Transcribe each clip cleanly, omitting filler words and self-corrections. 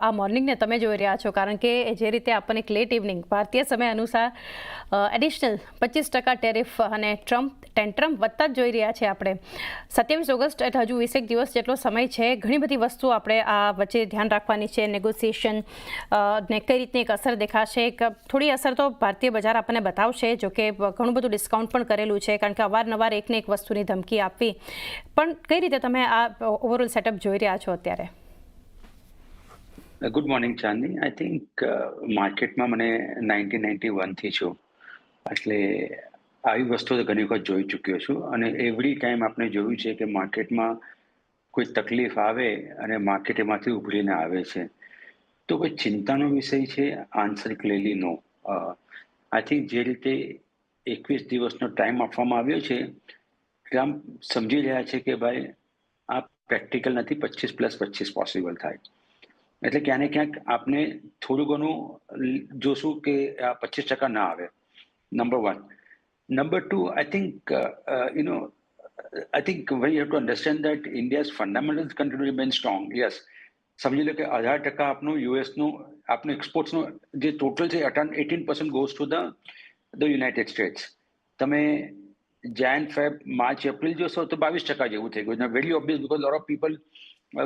આ મોર્નિંગને તમે જોઈ રહ્યા છો, કારણ કે જે રીતે આપણને એક લેટ ઇવનિંગ ભારતીય સમય અનુસાર એડિશનલ 25% ટેરિફ અને ટ્રમ્પ ટેન્ટ્રમ વધતા જ જોઈ રહ્યા છે આપણે. 27 ઓગસ્ટ એટલે હજુ 20 દિવસ જેટલો સમય છે. ઘણી બધી વસ્તુઓ આપણે આ વચ્ચે ધ્યાન રાખવાની છે. નેગોશિએશન ને કઈ રીતની એક અસર દેખાશે. થોડી અસર તો ભારતીય બજાર આપણને બતાવશે, જોકે ઘણું બધું ડિસ્કાઉન્ટ પણ કરેલું છે, કારણ કે અવારનવાર એકને એક વસ્તુની ધમકી આપવી. પણ કઈ રીતે તમે આ ઓવરઓલ સેટઅપ જોઈ રહ્યા છો અત્યારે? Good morning Chandni. I think માર્કેટમાં મને 1991થી છું, એટલે આવી વસ્તુઓ ઘણી વખત જોઈ ચૂક્યો છું. અને એવરી ટાઈમ આપણે જોયું છે કે માર્કેટમાં કોઈ તકલીફ આવે અને માર્કેટ એમાંથી ઉભરીને આવે છે, તો કોઈ ચિંતાનો વિષય છે? Answer clearly no. I think જે રીતે 21 દિવસનો ટાઈમ આપવામાં આવ્યો છે, ટ્રમ્પ સમજી રહ્યા છે કે ભાઈ આ પ્રેક્ટિકલ નથી, 25+25 પોસિબલ થાય. એટલે ક્યાં ને ક્યાંક આપણે થોડું ઘણું જોશું કે આ 25% ના આવે. Number one. Number two, I think I think we have to understand that India's fundamentals continue to remain strong. Yes. સમજી લો કે 18% આપનું યુએસનું આપનું એક્સપોર્ટ્સનું જે ટોટલ છે 18% goes to the United States. તમે જાન, ફેબ, માર્ચ, એપ્રિલ જોશો તો 22% જેવું થઈ ગયું. Very obvious because lot of people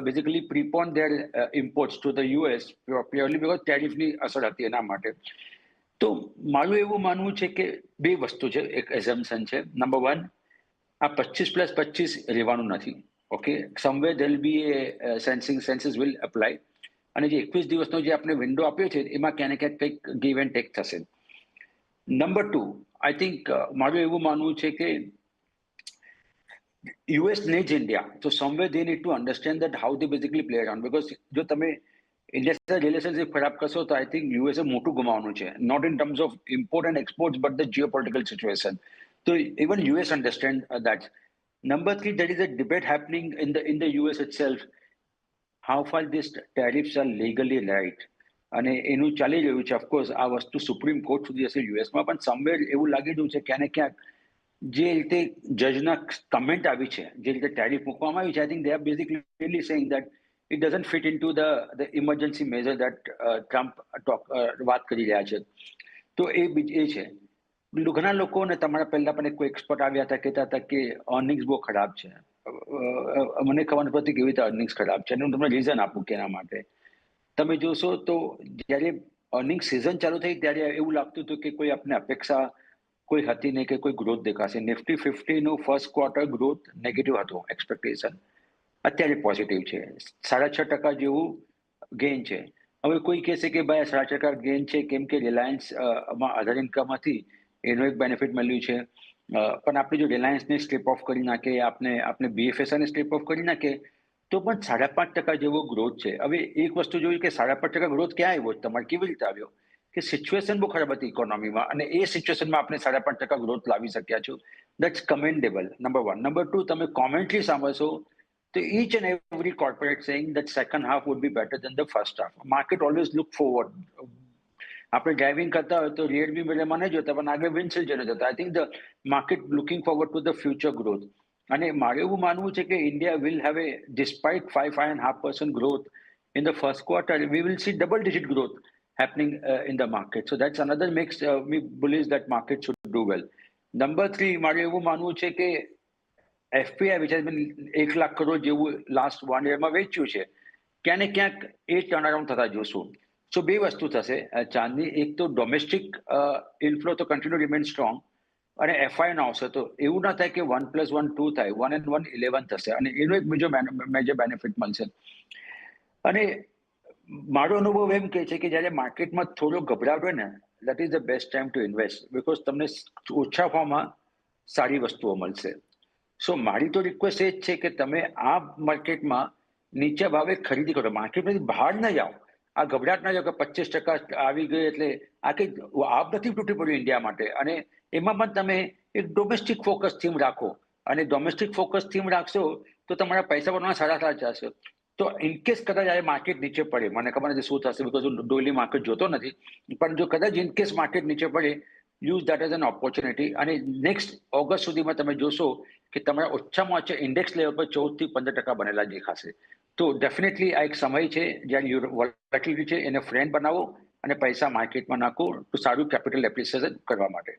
basically prepone their imports to the US purely because ટેરિફની અસર હતી એના માટે. તો મારું એવું માનવું છે કે બે વસ્તુ છે, એક એઝમ્પશન છે. નંબર વન, આ 25+25 રહેવાનું નથી. Okay, somewhere there will be A senses will apply. અને જે 21 દિવસનો જે આપણે વિન્ડો આપ્યો છે એમાં ક્યાંક ને ક્યાંક કંઈક ગીવ એન્ડ ટેક થશે. નંબર ટુ, આઈ થિંક મારું એવું માનવું છે કે US needs India. So somewhere they need to understand that how they basically play around. Because જો તમે ઇન્ડિયા સાથે રિલેશનશિપ ખરાબ કરશો તો આઈ થિંક યુએસએ મોટું ગુમાવવાનું છે. Not in terms of import and export but the geopolitical situation. So even US understand that. Number three, there is a debate happening in the US itself. How far these tariffs are legally right. અને એનું ચાલી રહ્યું છે. Of course આ વસ્તુ supreme court સુધી હશે યુએસમાં, પણ સમવેર એવું લાગી રહ્યું છે ક્યાં ને ક્યાંક જે રીતે જજના કમેન્ટ આવી છે, જે રીતે ટેરિફ મૂકવામાં આવી છે, I think they are basically saying that it doesn't fit in to the emergency major that Trump વાત કરી રહ્યા છે. તો એ છે. ઘણા લોકોને તમારા પહેલા પણ કોઈ એક્સપર્ટ આવ્યા હતા, કહેતા હતા કે અર્નિંગ્સ બહુ ખરાબ છે. મને ખબર નથી પડતી કેવી રીતે અર્નિંગ્સ ખરાબ છે, અને હું તમને રીઝન આપું કે એના માટે. તમે જોશો તો જ્યારે અર્નિંગ સિઝન ચાલુ થઈ ત્યારે એવું લાગતું હતું કે કોઈ આપણે અપેક્ષા કોઈ હતી નહીં કે કોઈ ગ્રોથ દેખાશે. નિફ્ટી 50નું ફર્સ્ટ ક્વાર્ટર ગ્રોથ નેગેટિવ હતો, એક્સપેક્ટેશન. અત્યારે પોઝિટિવ છે, 6.5% જેવું ગેઇન છે. હવે કોઈ કહેશે કે ભાઈ 6.5% ગેઇન છે કેમ કે રિલાયન્સમાં અધર ઇન્કમ હતી, એનો એક બેનિફિટ મળ્યું છે. પણ આપણે જો રિલાયન્સને સ્ટ્રીપ ઓફ કરી નાખે, આપણે BFSIને સ્ટ્રીપ ઓફ કરી નાખે, તો પણ 5.5% જેવો ગ્રોથ છે. હવે એક વસ્તુ જોયું કે 5.5% ગ્રોથ ક્યાં આવ્યો, તમારે કેવી રીતે આવ્યો? કે સિચ્યુએશન બહુ ખરાબ હતી ઇકોનોમીમાં, અને એ સિચ્યુએશનમાં આપણે 5.5% ગ્રોથ લાવી શક્યા છો. That's commendable. Number one. Number two, તમે કોમેન્ટ્રી સાંભળશો તો each and every corporate saying that second half would be better than the first half. Market always look forward. આપણે ડ્રાઇવિંગ કરતા હોય તો રિયરવ્યુ મિરરમાં નહીં જોતા, પણ આગળ વિન્ડશીલ્ડ જોઈને જતા. I think the market looking forward to the future growth. અને મારે એવું માનવું છે કે India will have a, despite 5.5% growth in the first quarter, we will see double-digit growth happening in the market. So that's another makes me bullish that market should do well. Number three, મારે એવું માનવું છે કે FPI, which has been 1 lakh crore જેવું last 1 yearમાં વેચ્યું છે, ક્યાં ને ક્યાંક એ ટર્નઅરાઉન્ડ થતા જોશું. સો બે વસ્તુ થશે ચાંદની. એક તો ડોમેસ્ટિક ઇનફ્લો તો કન્ટિન્યુ રિમેન સ્ટ્રોંગ, અને FII નો આવશે તો એવું ના થાય કે 1+1 2 થાય, 1 and 1 11 થશે, અને એનો એક મેજર બેનિફિટ મળશે. અને મારો અનુભવ એમ કહે છે કે જ્યારે માર્કેટમાં થોડો ગભરાટ હોય ને, that is the best time to invest, because તમને ઓછા ભાવમાં સારી વસ્તુઓ મળશે. સો મારી તો રિક્વેસ્ટ એ જ છે કે તમે આ માર્કેટમાં નીચે ભાવે ખરીદી કરો, માર્કેટમાંથી બહાર ન જાઓ. આ ગભરાટ ના જાઓ કે 25% આવી ગઈ એટલે આ કંઈ આપ નથી તૂટી પડ્યું ઇન્ડિયા માટે. અને એમાં પણ તમે એક ડોમેસ્ટિક ફોકસ થીમ રાખો, અને ડોમેસ્ટિક ફોકસ થીમ રાખશો તો તમારા પૈસા બનાવવા સારા જશે. તો ઇનકેસ કદાચ આ માર્કેટ નીચે પડે, મને ખબર નથી શું થશે, બીકોઝ હું ડોલી માર્કેટ જોતો નથી, પણ જો કદાચ ઇનકેસ માર્કેટ નીચે પડે, use that as an opportunity. અને નેક્સ્ટ ઓગસ્ટ સુધીમાં તમે જોશો કે તમારા ઓછામાં ઓછા ઇન્ડેક્સ લેવલ પર 14 થી 15% બનેલા દેખાશે. તો ડેફિનેટલી આ એક સમય છે જ્યારે વોલેટિલિટી છે એને ફ્રેન્ડ બનાવો અને પૈસા માર્કેટમાં નાખો તો સારું કેપિટલ એપ્રિસિએશન કરવા માટે.